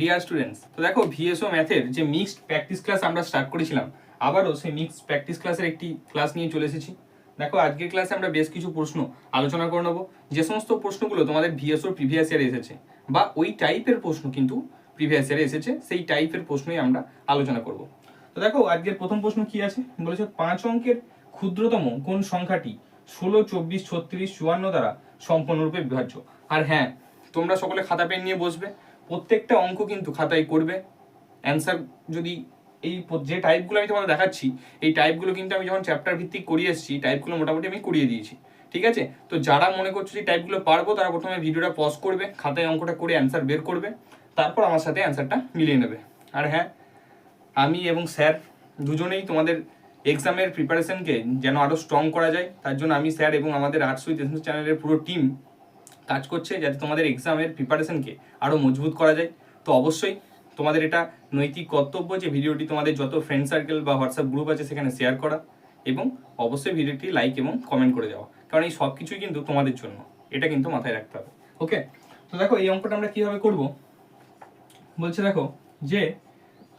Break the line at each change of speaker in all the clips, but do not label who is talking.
Dear students, তো দেখো ভিএসও ম্যাথের যে মিক্সড প্র্যাকটিস ক্লাস আমরা স্টার্ট করেছিলাম, আবারও সেই মিক্সড প্র্যাকটিস ক্লাসের একটি ক্লাস নিয়ে চলে এসেছি। দেখো আজকের ক্লাসে আমরা বেশ কিছু প্রশ্ন আলোচনা করে নেবো, যে সমস্ত প্রশ্নগুলো তোমাদের ভিএসওর প্রিভিয়াস ইয়ারে এসেছে বা ওই টাইপের প্রশ্ন কিন্তু প্রিভিয়াস ইয়ারে এসেছে, সেই টাইপের প্রশ্নই আমরা আলোচনা করব। তো দেখো আজকের প্রথম প্রশ্ন কি আছে, বলেছে 5 অঙ্কের ক্ষুদ্রতম কোন সংখ্যাটি 16, 24, 36, 54 দ্বারা সম্পূর্ণরূপে বিভাজ্য। আর হ্যাঁ, তোমরা সকলে খাতা পেন নিয়ে বসবে, প্রত্যেকটা অঙ্ক কিন্তু খাতায় করবে। অ্যান্সার যদি এই যে টাইপগুলো আমি তোমাদের দেখাচ্ছি, এই টাইপগুলো কিন্তু আমি যখন চ্যাপ্টার ভিত্তিক করিয়ে এসেছি, টাইপগুলো মোটামুটি আমি করিয়ে দিয়েছি, ঠিক আছে? তো যারা মনে করছো যে টাইপগুলো পারবো, তারা প্রথমে ভিডিওটা পজ করবে, খাতায় অঙ্কটা করে অ্যান্সার বের করবে, তারপর আমার সাথে অ্যান্সারটা মিলিয়ে নেবে। আর হ্যাঁ, আমি এবং স্যার দুজনেই তোমাদের এক্সামের প্রিপারেশনকে যেন আরও স্ট্রং করা যায়, তার জন্য আমি, স্যার এবং আমাদের আর্টস উইথ এসেন্স চ্যানেলের পুরো টিম কাজ করছে যাতে তোমাদের এক্সামের প্রিপারেশনকে আরও মজবুত করা যায়। তো অবশ্যই তোমাদের এটা নৈতিক কর্তব্য যে ভিডিওটি তোমাদের যত ফ্রেন্ড সার্কেল বা হোয়াটসঅ্যাপ গ্রুপ আছে সেখানে শেয়ার করা, এবং অবশ্যই ভিডিওটি লাইক এবং কমেন্ট করে দেওয়া, কারণ এই সব কিছুই কিন্তু তোমাদের জন্য, এটা কিন্তু মাথায় রাখতে হবে। ওকে, তো দেখো এই অঙ্কটা আমরা কীভাবে করব। বলছে দেখো যে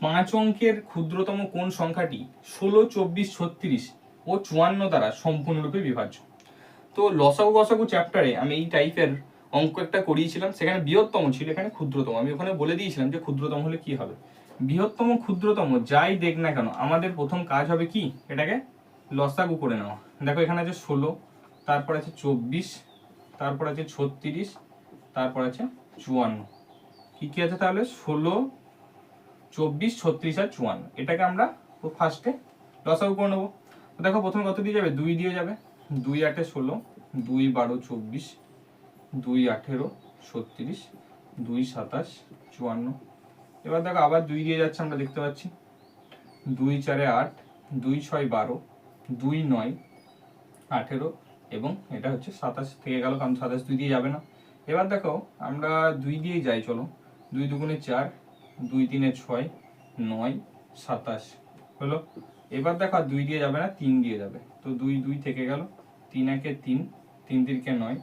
5 অঙ্কের ক্ষুদ্রতম কোন সংখ্যাটি 16, 24, 36 ও 54 দ্বারা সম্পূর্ণরূপে বিভাজ্য। তো লসাগু গসাগু চ্যাপ্টারে আমি এই টাইপের অঙ্ক একটা করিয়েছিলাম, সেখানে বৃহত্তম ছিল, এখানে ক্ষুদ্রতম। আমি ওখানে বলে দিয়েছিলাম যে ক্ষুদ্রতম হলে কি হবে, বৃহত্তম ক্ষুদ্রতম যাই দেখ না কেন, আমাদের প্রথম কাজ হবে কি, এটাকে লসাগু করে নেওয়া। দেখো এখানে আছে 16, তারপর আছে 24, তারপর আছে 36, তারপর আছে 54। কি কি আছে তাহলে, 16, 24, 36 আর 54। এটাকে আমরা ফার্স্টে লসাগু করে নেবো। তো দেখো প্রথমে কত দিয়ে যাবে, 2 দিয়ে যাবে, 2 8 16, 2 12 24, 2 18 36, 2 27 54। এবার দেখো আবার 2 দিয়ে যাচ্ছে, আমরা দেখতে পাচ্ছি 2 4 8, 2 6 12, 2 9 18 এবং এটা হচ্ছে 27 থেকে গেল, কারণ 27 2 দিয়ে যাবে না। এবার দেখো আমরা 2 দিয়েই যাই, চলো 2 দুগুণে 4, 2 3 6, 9 27 হলো। এবার দেখো আর 2 দিয়ে যাবে না, 3 দিয়ে যাবে, তো 2 2 থেকে গেল, 3 1 3, 3 3 9,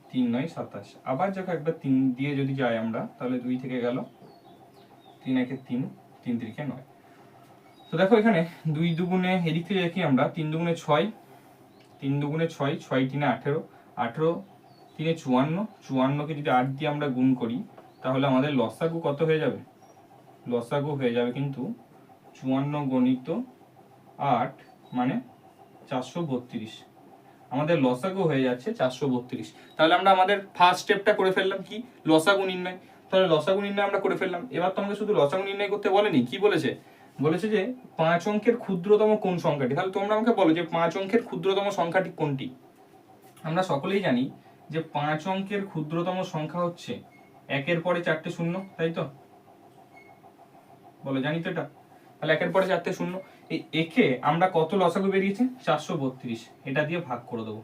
3 9 27। আবার যখন একবার 3 দিয়ে যদি যাই আমরা, তাহলে 2 থেকে গেল, 3 1 3, 3 3 9। তো দেখো এখানে 2 দুগুণে এদিক থেকে দেখি আমরা, 3 দুগুণে 6, 3 দুগুণে 6, 6 3 18, 18 3 54, 54কে যদি 8 দিয়ে আমরা গুণ করি, তাহলে আমাদের লসাগু কত হয়ে যাবে, লসাগু হয়ে যাবে কিন্তু 54 গণিত 8 মানে 432। আমাদের লসাগু হয়ে যাচ্ছে 432। তাহলে আমরা আমাদের ফার্স্ট স্টেপটা করে ফেললাম, কি, লসাগু নির্ণয়। তাহলে লসাগু নির্ণয় আমরা করে ফেললাম। এবার তোমাকে শুধু লসাগু নির্ণয় করতে বলেনি, কি বলেছে, বলেছে যে 5 অঙ্কের ক্ষুদ্রতম কোন সংখ্যাটি। তাহলে তোমরা আমাকে বলো যে 5 অঙ্কের ক্ষুদ্রতম সংখ্যাটি কোনটি। আমরা সকলেই জানি যে 5 অঙ্কের ক্ষুদ্রতম সংখ্যা হচ্ছে 1-এর পরে 4টে শূন্য, তাই তো, বলো, জানি তো এটা। তাহলে 1-এর পরে 4টে শূন্য, এই একে আমরা কত লসাগু বেরিয়েছে, 432, এটা দিয়ে ভাগ করে দেবো।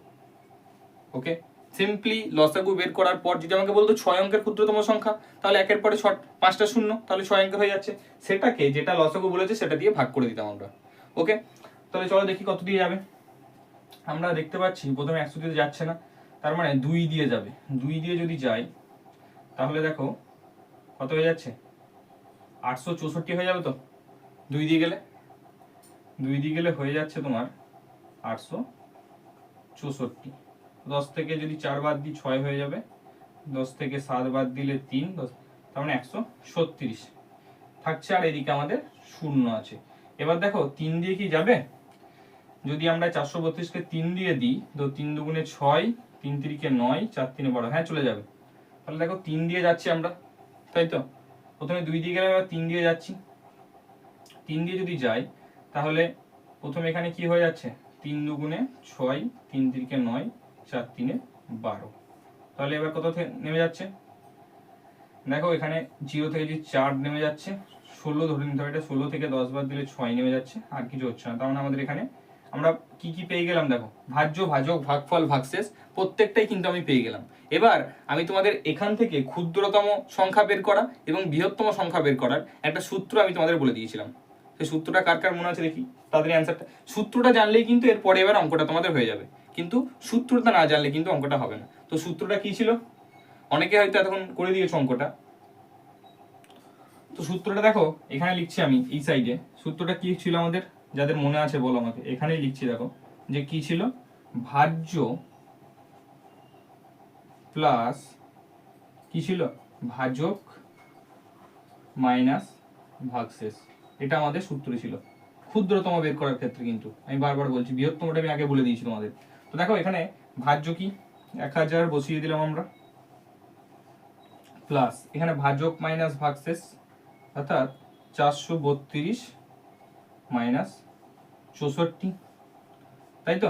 ওকে, সিম্পলি লসাগু বের করার পর যদি আমাকে বলতো 6 অঙ্কের ক্ষুদ্রতম সংখ্যা, তাহলে 1-এর পরে 5টা শূন্য, তাহলে 6 অঙ্কের হয়ে যাচ্ছে, সেটাকে যেটা লসাগু বলেছে সেটা দিয়ে ভাগ করে দিতাম আমরা। ওকে, তাহলে চলো দেখি কত দিয়ে যাবে। আমরা দেখতে পাচ্ছি প্রথমে 100 দিয়ে যাচ্ছে না, তার মানে 2 দিয়ে যাবে। 2 দিয়ে যদি যাই, তাহলে দেখো কত হয়ে যাচ্ছে, 864 হয়ে যাবে। তো 2 দিয়ে গেলে, 2 দিয়ে গেলে হয়ে যাচ্ছে তোমার 864। 10 থেকে যদি 4 বাদ দিই 6 হয়ে যাবে, 10 থেকে 7 বাদ দিলে 3, 10, তার মানে 136 থাকছে, আর এদিকে আমাদের শূন্য আছে। এবার দেখো 3 দিয়ে কি যাবে, যদি আমরা 432কে 3 দিয়ে দিই, তো 3 দুগুণে 6, 3 3 9, 4 3 12, হ্যাঁ চলে যাবে। তাহলে দেখো 3 দিয়ে যাচ্ছি আমরা, তাই তো, প্রথমে 2 দিয়ে গেলে এবার 3 দিয়ে যাচ্ছি। 3 দিয়ে যদি যাই, তাহলে প্রথমে এখানে কি হয়ে যাচ্ছে, 3 দুগুণে 6, 3 3 9, 4 3 12। তাহলে এবার কত নেমে যাচ্ছে, দেখো এখানে 0 থেকে যদি 4 নেমে যাচ্ছে, 16 ধরে নিতে হবে, এটা 16 থেকে 10 বাদ দিলে 6 নেমে যাচ্ছে, আর কিছু হচ্ছে না। তার মানে আমাদের এখানে আমরা কি কি পেয়ে গেলাম, দেখো ভাজ্য, ভাজক, ভাগফল, ভাগশেষ প্রত্যেকটাই কিন্তু আমি পেয়ে গেলাম। এবার আমি তোমাদের এখান থেকে ক্ষুদ্রতম সংখ্যা বের করা এবং বৃহত্তম সংখ্যা বের করার একটা সূত্র আমি তোমাদের বলে দিয়েছিলাম। সেই সূত্রটা কার কার মনে আছে দেখি, তাদের অ্যান্সারটা। সূত্রটা জানলেই কিন্তু এরপরে এবার অঙ্কটা তোমাদের হয়ে যাবে, কিন্তু সূত্রটা না জানলে কিন্তু অঙ্কটা হবে না। তো সূত্রটা কি ছিল, অনেকে হয়তো এতক্ষণ করে দিয়েছো অঙ্কটা। তো সূত্রটা দেখো এখানে লিখছি আমি এই সাইডে। সূত্রটা কি ছিল আমাদের, যাদের মনে আছে বলো আমাকে। এখানেই লিখছি দেখো যে কি ছিল, ভাজ্য প্লাস কি ছিল, ভাজক মাইনাস ভাগশেষ। এটা আমাদের সূত্র ছিল ক্ষুদ্রতম বের করার ক্ষেত্রে। কিন্তু আমি বারবার বলছি, বৃহত্তমটা আমি আগে বলে দিয়েছি তোমাদের। তো দেখো এখানে ভাজ্য কি 1000 বসিয়ে দিলাম আমরা, প্লাস এখানে ভাজক মাইনাস ভাগশেষ অর্থাৎ 432 মাইনাস 64, তাই তো।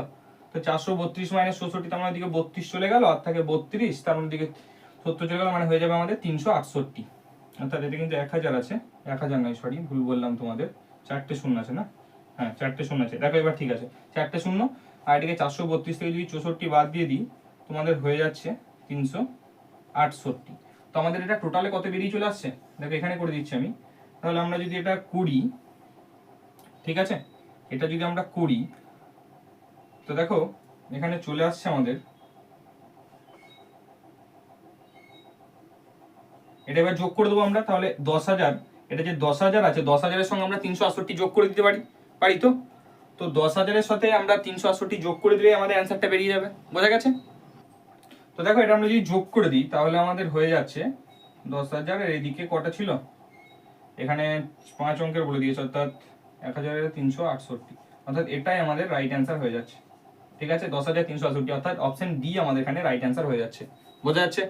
তো 432 মাইনাস 64, তার মানে দিকে 32 চলে গেল, আর থাকে 32, তার মানে দিকে 70 চলে গেল, মানে হয়ে যাবে আমাদের 368। অর্থাৎ এটা কিন্তু 1000 আছে, 1000 নয়, সরি ভুল বললাম তোমাদের, 4টে শূন্য আছে না, হ্যাঁ 4টে শূন্য আছে। দেখো এবার ঠিক আছে, 4টে শূন্য, আর এটাকে 432 থেকে যদি 64 বাদ দিয়ে দিই, তোমাদের হয়ে যাচ্ছে 368। তো আমাদের এটা টোটালে কত বেরিয়ে চলে আসছে, দেখো এখানে করে দিচ্ছি আমি। তাহলে আমরা যদি এটা করি, ঠিক আছে, এটা যদি আমরা করি, তো দেখো এখানে চলে আসছে আমাদের, এটা এবার যোগ করে দেবো আমরা। তাহলে 10,000, এটা যে 10,000 আছে, 10,000 এর সঙ্গে আমরা 368 যোগ করে দিতে পারি, পারি তো। তো 10,000 এর সাথে আমরা 368 যোগ করে দিলে আমাদের অ্যান্সারটা বেরিয়ে যাবে, বোঝা গেছে। তো দেখো এটা আমরা যদি যোগ করে দিই, তাহলে আমাদের হয়ে যাচ্ছে 10,000 এর এইদিকে কটা ছিল, এখানে 5 অঙ্কের বলে দিয়েছে, অর্থাৎ 1368, অর্থাৎ এটাই আমাদের রাইট অ্যান্সার হয়ে যাচ্ছে। ঠিক আছে, 10,368, অর্থাৎ অপশন ডি আমাদের এখানে রাইট অ্যান্সার হয়ে যাচ্ছে, বোঝা যাচ্ছে।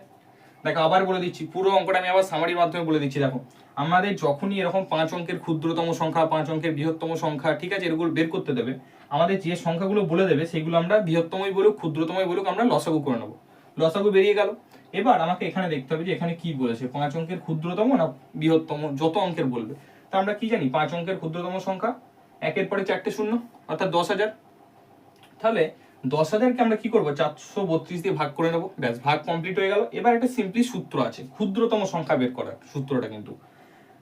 দেখো আবার বলে দিচ্ছি, পুরো অঙ্কটা আমি আবার সামারির মাধ্যমে বলে দিচ্ছি। দেখো আমাদের যখনই এরকম 5 অঙ্কের ক্ষুদ্রতম সংখ্যা, 5 অঙ্কের বৃহত্তম সংখ্যা, ঠিক আছে, এগুলো বের করতে দেবে, আমাদের যে সংখ্যাগুলো বলে দেবে সেগুলো আমরা বৃহত্তমই বলুক ক্ষুদ্রতমই বলুক আমরা লসাগু করে নেবো। লসাগু বেরিয়ে গেল। এবার আমাকে এখানে দেখতে হবে যে এখানে কি বলেছে, 5 অঙ্কের ক্ষুদ্রতম না বৃহত্তম, যত অঙ্কের বলবে। তা আমরা কি জানি, 5 অঙ্কের ক্ষুদ্রতম সংখ্যা, একের পরে 4টে শূন্য, অর্থাৎ 10,000। তাহলে 10,000কে আমরা কি করবো, 432 দিয়ে ভাগ করে নেবো, ব্যাস ভাগ কমপ্লিট হয়ে গেল। এবার একটা সিম্পলি সূত্র আছে ক্ষুদ্রতম সংখ্যা বের করার, সূত্রটা কিন্তু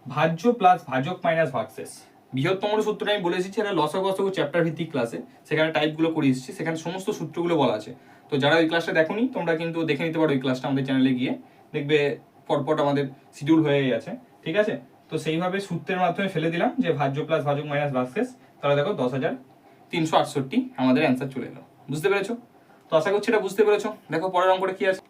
ভাজ্য প্লাস ভাজক মাইনাস ভাগশেষ। বৃহত্তম সূত্রটা আমি বলে এসেছি, এটা লসাগু চ্যাপ্টার ভিত্তিক ক্লাসে, সেখানে টাইপগুলো করে এসেছি, সেখানে সমস্ত সূত্রগুলো বলা আছে। তো যারা ওই ক্লাসটা দেখোনি, তোমরা কিন্তু দেখে নিতে পারো ওই ক্লাসটা আমাদের চ্যানেলে গিয়ে, দেখবে পরপর আমাদের শিডিউল হয়ে গেছে, ঠিক আছে। তো সেইভাবে সূত্রের মাধ্যমে ফেলে দিলাম যে ভাজ্য প্লাস ভাজক মাইনাস ভাগশেষ, তাহলে দেখো 10,368 আমাদের অ্যান্সার চলে এলো। বুঝতে পেরেছো? তো আশা করছি এটা বুঝতে পেরেছো। দেখো পরের অঙ্কটা কি আছে।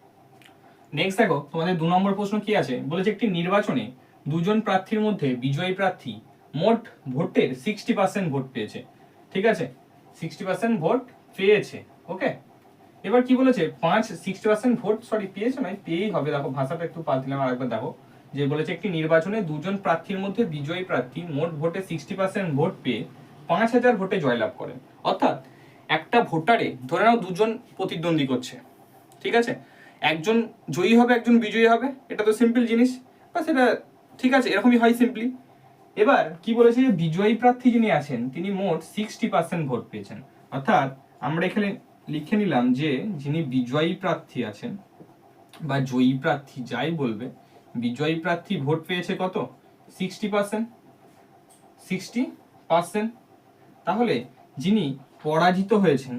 নেক্সট দেখো তোমাদের 2 নম্বর প্রশ্ন কি আছে, বলেছে একটি নির্বাচনে দুজন প্রার্থীর মধ্যে বিজয়ী প্রার্থী মোট ভোটের 60% ভোট পেয়েছে, ঠিক আছে, 60% ভোট পেয়েছে, ওকে। এবার কি বলেছে, 60% ভোট, সরি পেয়েছে নয়, পেয়েই হবে, দেখো ভাষাটা একটু পাল্টিলাম আরেকবার। দেখো যে বলেছে একটি নির্বাচনে দুজন প্রার্থীর মধ্যে বিজয়ী প্রার্থী মোট ভোটে 60% ভোট পেয়ে 5,000 ভোটে জয়লাভ করেন। অর্থাৎ একটা ভোটারে ধরে নাও দুজন প্রতিদ্বন্দ্বী করছে, ঠিক আছে, একজন জয়ী হবে একজন বিজয়ী হবে, এটা তো সিম্পল জিনিস, বা সেটা ঠিক আছে, এরকমই হয় সিম্পলি। এবার কি বলেছে, বিজয়ী প্রার্থী যিনি আছেন তিনি মোট 60% ভোট পেয়েছেন। অর্থাৎ আমরা এখানে লিখে নিলাম যে যিনি বিজয়ী প্রার্থী আছেন বা জয়ী প্রার্থী যাই বলবে, বিজয়ী প্রার্থী ভোট পেয়েছে কত, 60%, 60%। তাহলে যিনি পরাজিত হয়েছেন,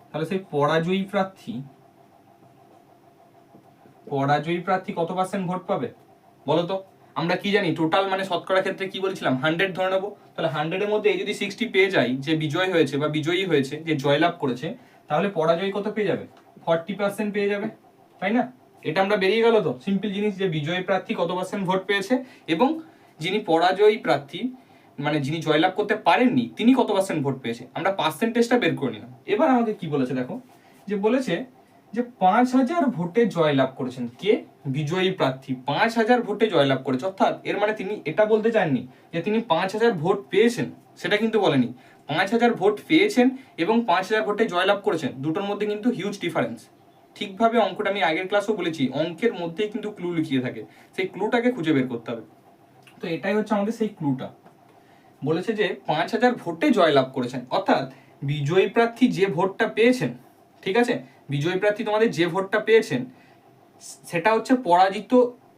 তাহলে সেই পরাজয়ী প্রার্থী কত পার্সেন্ট ভোট পাবে বলতো। আমরা কি জানি, টোটাল মানে শতকরা ক্ষেত্রে কি বলেছিলাম, 100 ধরে নেবো। তাহলে 100 এর মধ্যে এই যদি 60 পেয়ে যায় যে বিজয় হয়েছে বা বিজয়ী হয়েছে, যে জয়লাভ করেছে, তাহলে পরাজয় কত পেয়ে যাবে, 40% পেয়ে যাবে, তাই না। এটা আমরা বেরিয়ে গেল তো সিম্পল জিনিস, যে বিজয়ী প্রার্থী কত পার্সেন্ট ভোট পেয়েছে এবং যিনি পরাজয়ী প্রার্থী মানে যিনি জয়লাভ করতে পারেননি তিনি কত পার্সেন্ট ভোট পেয়েছে, আমরা পার্সেন্টেজটা বের করে নিলাম। এবার আমাকে কি বলেছে দেখো, যে বলেছে যে 5,000 ভোটে জয়লাভ করেছেন কে, বিজয়ী প্রার্থী 5,000 ভোটে জয়লাভ করেছে। অর্থাৎ এর মানে তিনি এটা বলতে চাননি যে তিনি 5,000 ভোট পেয়েছেন, সেটা কিন্তু বলেনি। 5,000 ভোট পেয়েছেন এবং 5,000 ভোটে জয়লাভ করেছেন, দুটোর মধ্যে কিন্তু হিউজ ডিফারেন্স। ঠিকভাবে অঙ্কটা আমি আগের ক্লাসেও বলেছি, অঙ্কের মধ্যেই কিন্তু ক্লু লুকিয়ে থাকে, সেই ক্লুটাকে খুঁজে বের করতে হবে। তো এটাই হচ্ছে আমাদের সেই ক্লুটা। বলেছে যে 5,000 ভোটে জয়লাভ করেছেন, অর্থাৎ বিজয়ী প্রার্থী যে ভোটটা পেয়েছেন, ঠিক আছে, বিজয়ী প্রার্থী তোমাদের যে ভোটটা পেয়েছেন সেটা হচ্ছে পরাজিত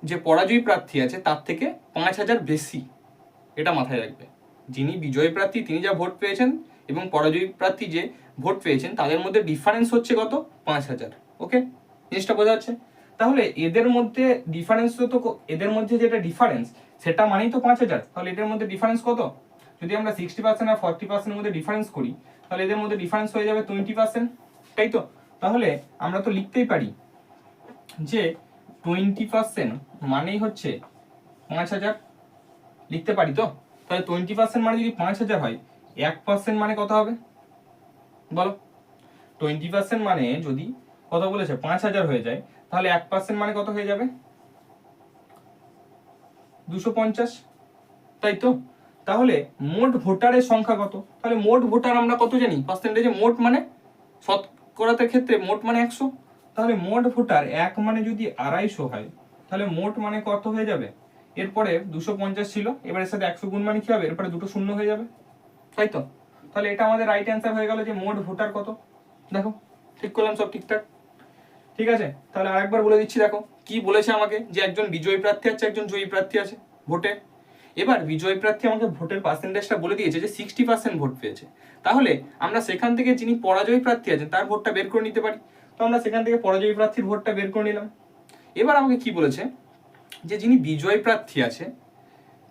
যে পরাজয়ী প্রার্থী আছে তার থেকে 5,000 বেশি, এটা মাথায় রাখবে। যিনি বিজয়ী প্রার্থী তিনি যা ভোট পেয়েছেন এবং পরাজয়ী প্রার্থী যে ভোট পেয়েছেন তাদের মধ্যে ডিফারেন্স হচ্ছে কত, 5,000, ওকে, জিনিসটা বোঝা যাচ্ছে। তাহলে এদের মধ্যে ডিফারেন্স তো এদের মধ্যে যেটা ডিফারেন্স সেটা মানেই তো 5000। তাহলে এটার মধ্যে ডিফারেন্স কত? যদি আমরা 60% আর 40% মধ্যে ডিফারেন্স করি তাহলে এদের মধ্যে ডিফারেন্স হয়ে যাবে 20%, তাই তো? তাহলে আমরা তো লিখতেই পারি যে 20% মানেই হচ্ছে 5000, লিখতে পারি তো? তাহলে 20% মানে যদি 5000 হয়, 1% মানে কত হবে বলো? 20% মানে যদি কত বলেছে 5000 হয়ে যায়, তাহলে 1% মানে কত হয়ে যাবে? 250, তাই তো? তাহলে মোট ভোটারের সংখ্যা কত? তাহলে মোট ভোটার আমরা কত জানি? পার্সেন্টেজে মোট মানে শতকরাতে ক্ষেত্রে মোট মানে 100। তাহলে মোট ভোটার 1 মানে যদি 250 হয়, তাহলে মোট মানে কত হয়ে যাবে? এরপরে 250 ছিল, এবার এর সাথে 100 গুণ মানে কি হবে? এরপরে দুটো শূন্য হয়ে যাবে, তাই তো? তাহলে এটা আমাদের রাইট অ্যান্সার হয়ে গেল যে মোট ভোটার কত। দেখো ঠিক করলাম, সব ঠিকঠাক। ঠিক আছে, তাহলে আরেকবার বলে দিচ্ছি। দেখো কি বলেছে আমাকে, যে একজন বিজয়ী প্রার্থী আছে, একজন জয়ী প্রার্থী আছে ভোটে। এবার বিজয়ী প্রার্থী আমাকে ভোটের পার্সেন্টেজটা বলে দিয়েছে যে 60% ভোট পেয়েছে। তাহলে আমরা সেখান থেকে যিনি পরাজয়ী প্রার্থী আছেন তার ভোটটা বের করে নিতে পারি। তো আমরা সেখান থেকে পরাজয়ী প্রার্থীর ভোটটা বের করে নিলাম। এবার আমাকে কি বলেছে, যে যিনি বিজয়ী প্রার্থী আছে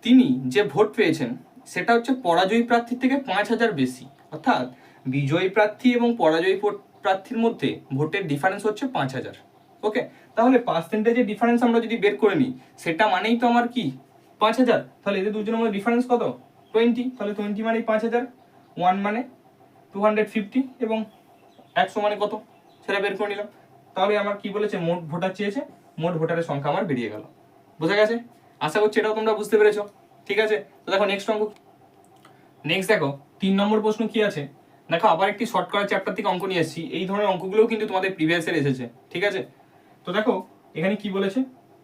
তিনি যে ভোট পেয়েছেন সেটা হচ্ছে পরাজয়ী প্রার্থীর থেকে 5000 বেশি। অর্থাৎ বিজয়ী প্রার্থী এবং পরাজয়ী প্রার্থীর মধ্যে ভোটের ডিফারেন্স হচ্ছে 5000। ওকে, তাহলে পার্সেন্টেজের ডিফারেন্স আমরা যদি বের করে নিই, সেটা মানেই তো আমার কি 5000। তাহলে এদের দুজনের মধ্যে ডিফারেন্স কত? 20। তাহলে 20 মানেই 5000, 1 মানে 250 এবং 100 মানে কত সেটা বের করে নিলাম। তাহলে আমার কি বলেছে, মোট ভোটার চেয়েছে, মোট ভোটারের সংখ্যা আমার বেরিয়ে গেল। বোঝা গেছে? আশা করছি এটাও তোমরা বুঝতে পেরেছো। ঠিক আছে, তো দেখো নেক্সট অঙ্ক। নেক্সট দেখো 3 নম্বর প্রশ্ন কি আছে। দেখো আবার একটি শর্ট করার চ্যাপ্টার থেকে অঙ্ক নিয়ে এসেছি। এই ধরনের অঙ্কগুলোও কিন্তু তোমাদের প্রিভিয়াস ইয়ার এসেছে। ঠিক আছে, তো দেখো এখানে কি বলেছে,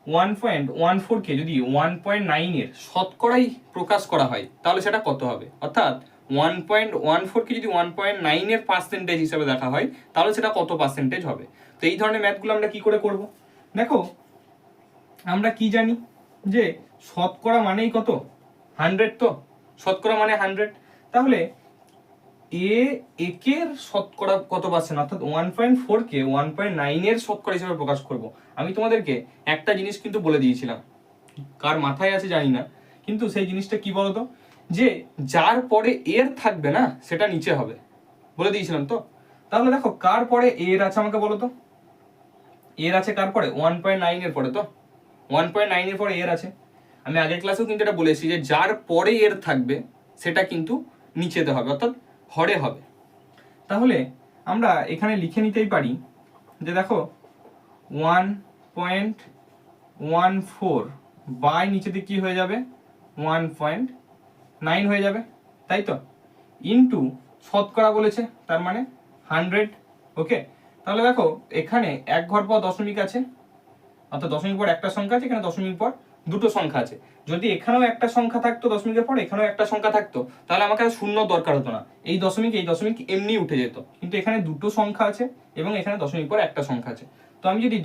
1.14 কে যদি 1.9 এর শতকরাই প্রকাশ করা হয় তাহলে সেটা কত হবে? অর্থাৎ 1.14 কে যদি 1.9 এর পার্সেন্টেজ হিসেবে দেখা হয় তাহলে সেটা কত পার্সেন্টেজ হবে? তো এই ধরনের ম্যাথগুলো আমরা কি করে করব? দেখো আমরা কি জানি যে শতকরা মানেই কত? 100। তো শতকরা মানে 100। তাহলে একের শতকরা কত পার্সেন্ট, অর্থাৎ 1.4 কে 1.9 এর শতকরা হিসেবে প্রকাশ করব। আমি তোমাদেরকে একটা জিনিস কিন্তু বলে দিয়েছিলাম, কার মাথায় আছে জানি না, কিন্তু সেই জিনিসটা কি বলতো, যে যার পরে এর থাকবে না সেটা নিচে হবে, বলে দিয়েছিলাম তো। তাহলে দেখো কার পরে এর আছে আমাকে বলো তো। এর আছে কার পরে? 1.9 এর পরে। তো 1.9 এর পরে এর আছে। আমি আগের ক্লাসেও কিন্তু এটা বলেছি যে যার পরে এর থাকবে সেটা কিন্তু নিচেতে হবে, অর্থাৎ হরে হবে। তাহলে আমরা এখানে লিখে নিতেই পারি যে দেখো 1.14 বাই নিচেতে কি হয়ে যাবে, 1.9 হয়ে যাবে, তাই তো? ইন্টু শতকরা বলেছে, তার মানে 100। ওকে, তাহলে দেখো এখানে এক ঘর পর দশমিক আছে, অর্থাৎ দশমিক পর একটা সংখ্যা আছে, এখানে দশমিক পর দুটো সংখ্যা আছে। যদি এখানেও একটা সংখ্যা থাকতো দশমিকের পর, এখানেও একটা সংখ্যা থাকতো, তাহলে আমাকে আর শূন্য দরকার হতো না, এই দশমিক এমনি উঠে যেত। কিন্তু এখানে দুটো সংখ্যা আছে এবং এখানে দশমিক পর একটা সংখ্যা আছে। তো আমি যদি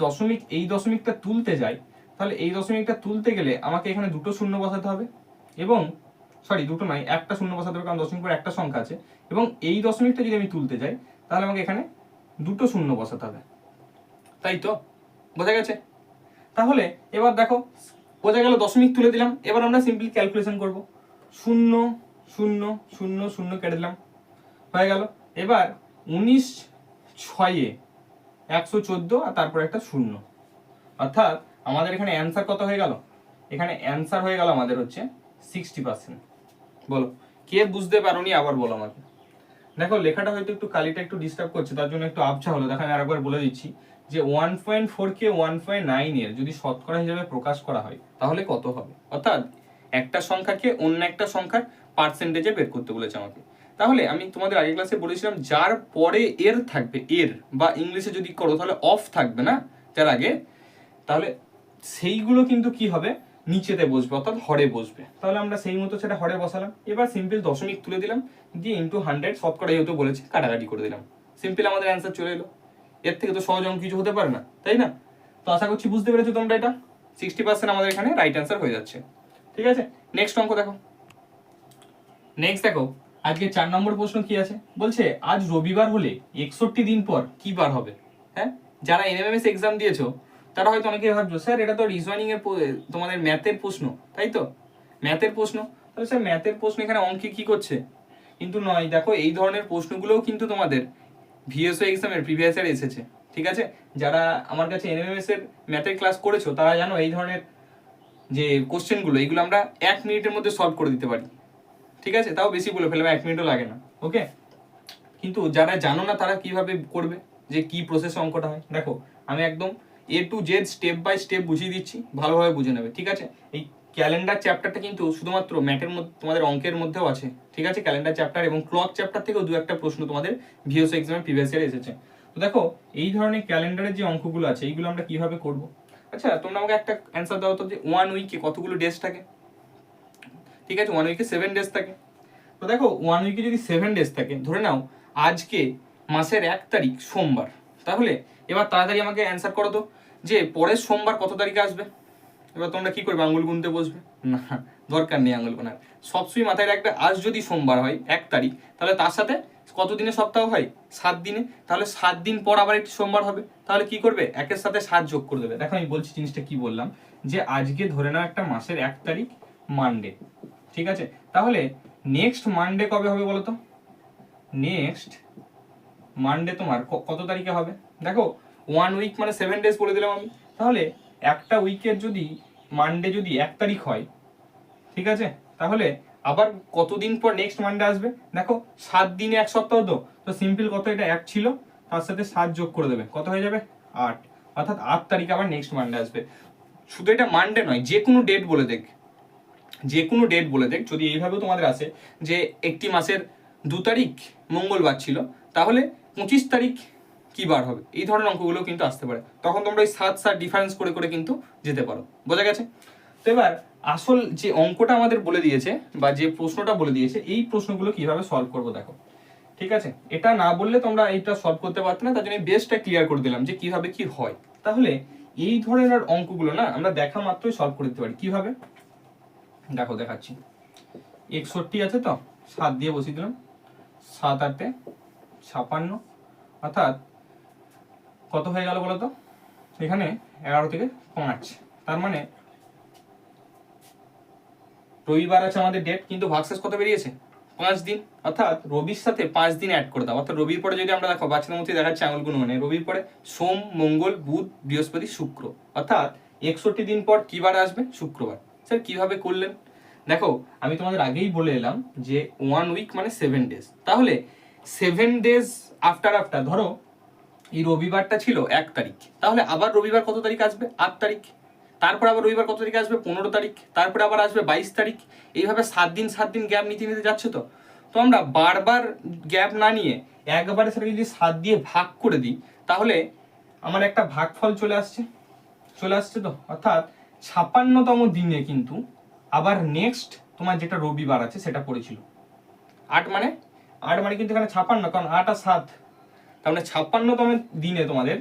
এই দশমিকটা তুলতে যাই, তাহলে এই দশমিকটা তুলতে গেলে আমাকে এখানে দুটো শূন্য বসাতে হবে, এবং সরি দুটো নয়, একটা শূন্য বসাতে হবে, কারণ দশমিক পর একটা সংখ্যা আছে। এবং এই দশমিকটা যদি আমি তুলতে যাই তাহলে আমাকে এখানে দুটো শূন্য বসাতে হবে, তাই তো? বোঝা গেছে? তাহলে এবার দেখো বোঝা গেল, দশমিক তুলে দিলাম। এবার আমরা সিম্পলি ক্যালকুলেশন করব, 0 0 0 0 কেটে দিলাম, হয়ে গেল। এবার 19 6 114 আর তারপর একটা শূন্য, অর্থাৎ আমাদের এখানে অ্যান্সার কত হয়ে গেল? এখানে অ্যান্সার হয়ে গেল আমাদের হচ্ছে 60%। বলো কে বুঝতে পারোনি আবার বলো আমাকে। দেখো লেখাটা হয়তো একটু কালিটা একটু ডিস্টার্ব করছে, তার জন্য একটু আবছা হলো। দেখো আমি আরেকবার বলে দিচ্ছি যে 1.4 কে 1.9 এর যদি শতকরা হিসেবে প্রকাশ করা হয় তাহলে কত হবে? অর্থাৎ একটা সংখ্যাকে অন্য একটা সংখ্যার পার্সেন্টেজে বের করতে বলেছে আমাকে। তাহলে আমি তোমাদের আগের ক্লাসে বলেছিলাম যার পরে এর থাকবে, এর বা ইংলিশে যদি করো তাহলে অফ থাকবে না যার আগে, তাহলে সেইগুলো কিন্তু কি হবে, নিচেতে বসবে, অর্থাৎ হরে বসবে। তাহলে আমরা সেই মতো সেটা হরে বসালাম। এবার সিম্পল দশমিক তুলে দিলাম, দিয়ে ইন্টু 100 শতকরা যেহেতু বলেছে কাটাকাটি করে দিলাম, সিম্পল আমাদের অ্যান্সার চলে এলো। এর থেকে তো সহজ অঙ্ক কিছু হতে পারে না, তাই না? তো আশা করছি বুঝতে পেরেছো তোমরা। এটা 60% আমাদের এখানে রাইট অ্যান্সার হয়ে যাচ্ছে। ঠিক আছে, নেক্সট অঙ্ক দেখো। নেক্সট দেখো আজকে 4 নম্বর প্রশ্ন কি আছে, বলছে আজ রবিবার হলে 61 দিন পর কি বার হবে? হ্যাঁ, যারা এনএমএমএস এক্সাম দিয়েছো তারা হয়তো অনেকে ভাবছো স্যার এটা তো রিজনিং এর তোমাদের ম্যাথের প্রশ্ন, তাই তো? ম্যাথের প্রশ্ন, তাহলে স্যার ম্যাথের প্রশ্ন এখানে অঙ্কে কি করছে? কিন্তু নয়, দেখো এই ধরনের প্রশ্নগুলোও কিন্তু তোমাদের ভিএসও এক্সামের প্রিভিয়াস ইয়ার এসেছে, ঠিক আছে? যারা আমার কাছে এনএমএস এর ম্যাথের ক্লাস করেছো তারা জানো এই ধরনের যে কোশ্চেনগুলো এগুলো আমরা 1 মিনিটের মধ্যে সলভ করে দিতে পারি, ঠিক আছে? তাও বেশি বলে ফেলবে, 1 মিনিটও লাগে না, ওকে? কিন্তু যারা জানো না তারা কিভাবে করবে, যে কি প্রসেসে অঙ্কটা হয়? দেখো আমি একদম A to Z step by step বুঝিয়ে দিচ্ছি, ভালোভাবে বুঝে নেবে, ঠিক আছে? এই ক্যালেন্ডার চ্যাপ্টারটা কিন্তু শুধুমাত্র ম্যাথের মধ্যে, তোমাদের অঙ্কের মধ্যেও আছে, ঠিক আছে? ক্যালেন্ডার চ্যাপ্টার এবং ক্লক চ্যাপ্টার থেকেও দু একটা প্রশ্ন তোমাদের ভিএসও এক্সামের প্রিভিয়াস ইয়ারে এসেছে। তো দেখো এই ধরনের ক্যালেন্ডারের যে অঙ্কগুলো আছে এইগুলো আমরা কিভাবে করব? আচ্ছা তোমরা আমাকে একটা অ্যান্সার দাও তো, যে 1 উইকে কতগুলো ডেজ থাকে? ঠিক আছে, 1 উইকে 7 ডেজ থাকে। তো দেখো 1 উইকে যদি 7 ডেজ থাকে, ধরে নাও আজকে মাসের 1 তারিখ সোমবার, তাহলে এবার তাড়াতাড়ি আমাকে অ্যান্সার করো তো, যে পরের সোমবার কত তারিখে আসবে? এবার তোমরা কি করবে, আঙুল গুনতে বসবে? না, দরকার নেই আঙুল গোনার। সবসময় মাথায় রাখবে, আজ যদি সোমবার হয় 1 তারিখ, তাহলে তার সাথে কত দিনে সপ্তাহ হয়? 7 দিনে। তাহলে 7 দিন পর আবার একটি সোমবার হবে, তাহলে কি করবে, একের সাথে 7 যোগ করে দেবে। দেখো আমি বলছি জিনিসটা কি বললাম, যে আজকে ধরে নাও একটা মাসের 1 তারিখ মানডে, ঠিক আছে? তাহলে নেক্সট মানডে কবে হবে বলো তো? নেক্সট মানডে তোমার কত তারিখে হবে? দেখো 1 উইক মানে 7 ডেজ বলে দিলাম আমি। তাহলে একটা উইকের যদি মানডে যদি 1 তারিখ হয়, ঠিক আছে, তাহলে আবার কতদিন পর নেক্সট মানডে আসবে? দেখো 7 দিনে 1 সপ্তাহ, তো সিম্পল কত, এটা 1 ছিল, তার সাথে 7 যোগ করে দেবে, কত হয়ে যাবে? 8। অর্থাৎ 8 তারিখে আবার নেক্সট মানডে আসবে। শুধু এটা মানডে নয়, যে কোনো ডেট বলে দেখ, যে কোনো ডেট বলে দেখ, যদি এইভাবেও তোমাদের আসে যে একটি মাসের 2 তারিখ মঙ্গলবার ছিল, তাহলে 25 তারিখ কি বার হবে? এই ধরনের অঙ্কগুলো কিন্তু আসতে পারে, তখন তোমরা ওই 7 ডিফারেন্স করে করে কিন্তু যেতে পারো। বোঝা গেছে? তো এবার আসল যে অঙ্কটা আমাদের বলে দিয়েছে বা যে প্রশ্নটা বলে দিয়েছে, এই প্রশ্নগুলো কিভাবে সলভ করবো দেখো, ঠিক আছে? এটা না বললে তোমরা এইটা সলভ করতে পারতে না, তার জন্য বেসটা ক্লিয়ার করে দিলাম যে কিভাবে কি হয়। তাহলে এই ধরনের অঙ্কগুলো না আমরা দেখা মাত্রই সলভ করে দিতে পারি। কিভাবে দেখো দেখাচ্ছি। 61 আছে, তো 7 দিয়ে বসিয়ে দিলাম, 7 8 56, অর্থাৎ কত হয়ে গেল বলো তো? এখানে 11 থেকে 5, তার মানে রবিবার আছে আমাদের ডেট, কিন্তু ভাগশেষ কত বেরিয়েছে? 5 দিন। অর্থাৎ রবির সাথে 5 দিন অ্যাড করে দাও। অর্থাৎ রবির পরে যদি আমরা দেখো বাচ্চাদের মধ্যে দেখাচ্ছে আঙুলগুলো, মানে রবির পরে সোম মঙ্গল বুধ বৃহস্পতি শুক্র, অর্থাৎ 61 দিন পর কি বার আসবে? শুক্রবার। স্যার কিভাবে করলেন? দেখো আমি তোমাদের আগেই বলে এলাম যে 1 উইক মানে 7 ডেজ, তাহলে 7 ডেজ আফটার ধরো এই রবিবারটা ছিল 1 তারিখ, তাহলে আবার রবিবার কত তারিখ আসবে? 8 তারিখ। তারপর আবার রবিবার কত তারিখ আসবে? 15 তারিখ। তারপরে আবার আসবে 22 তারিখ। এইভাবে 7 দিন 7 দিন গ্যাপ নিতে নিতে যাচ্ছে। তো তো আমরা বারবার গ্যাপ না নিয়ে একবারে সেটা যদি 7 দিয়ে ভাগ করে দিই, তাহলে আমার একটা ভাগফল চলে আসছে, তো অর্থাৎ 56তম দিনে কিন্তু আবার নেক্সট তোমার যেটা রবিবার আছে সেটা পড়েছিল। 8 মানে কিন্তু এখানে 56, কারণ 8 আর 7, তার মানে 56তম দিনে তোমাদের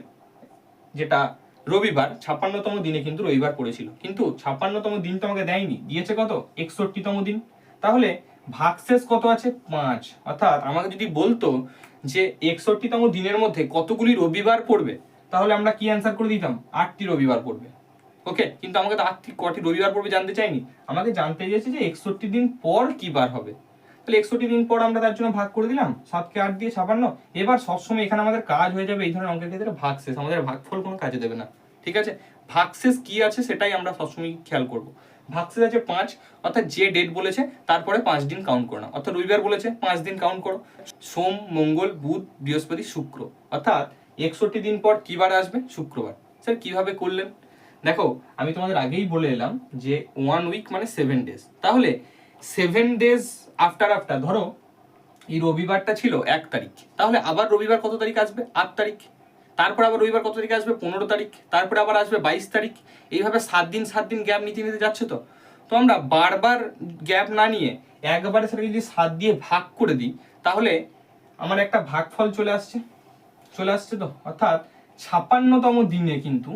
যেটা রবিবার, 56তম দিনে কিন্তু রবিবার পড়েছিল, কিন্তু 56তম দিন তোমাকে দেয়নি, দিয়েছে কত? 61তম দিন। তাহলে ভাগশেষ কত আছে? 5। অর্থাৎ আমাকে যদি বলতো যে 61তম দিনের মধ্যে কতগুলি রবিবার পড়বে, তাহলে আমরা কি অ্যান্সার করে দিতাম? 8টি রবিবার পড়বে। ওকে, কিন্তু আমাকে তো 8টি কটি রবিবার পড়বে জানতে চাইনি, আমাকে জানতে চেয়েছে যে 61 দিন পর কি বার হবে। তাহলে 61 দিন পর আমরা তার জন্য ভাগ করে দিলাম, 7কে 8 দিয়ে 56। এবার সবসময় এখানে আমাদের কাজ হয়ে যাবে এই ধরনের অঙ্কের ক্ষেত্রে ভাগশেষ, আমাদের ভাগফল কোনো কাজে দেবে না, ঠিক আছে? ভাগশেষ কি আছে সেটাই আমরা সবসময় খেয়াল করব। ভাগশেষ আছে 5, অর্থাৎ যে ডেট বলেছে তারপরে 5 দিন কাউন্ট করো না, অর্থাৎ রবিবার বলেছে 5 দিন কাউন্ট করো, সোম মঙ্গল বুধ বৃহস্পতি শুক্র, অর্থাৎ 61 দিন পর কি বার আসবে? শুক্রবার। স্যার কিভাবে করলেন? দেখো আমি তোমাদের আগেই বলে এলাম যে 1 উইক মানে 7 ডেজ, তাহলে 7 ডেজ আফটার ধরো এই রবিবারটা ছিল 1 তারিখ, তাহলে আবার রবিবার কত তারিখ আসবে? 8 তারিখ। তারপর আবার রবিবার কত তারিখ আসবে? 15 তারিখ। তারপরে আবার আসবে 22 তারিখ। এইভাবে 7 দিন 7 দিন গ্যাপ নিতে নিতে যাচ্ছে। তো তো আমরা বারবার গ্যাপ না নিয়ে একবারে সেটা যদি 7 দিয়ে ভাগ করে দিই, তাহলে আমার একটা ভাগফল চলে আসছে, তো অর্থাৎ 56তম দিনে কিন্তু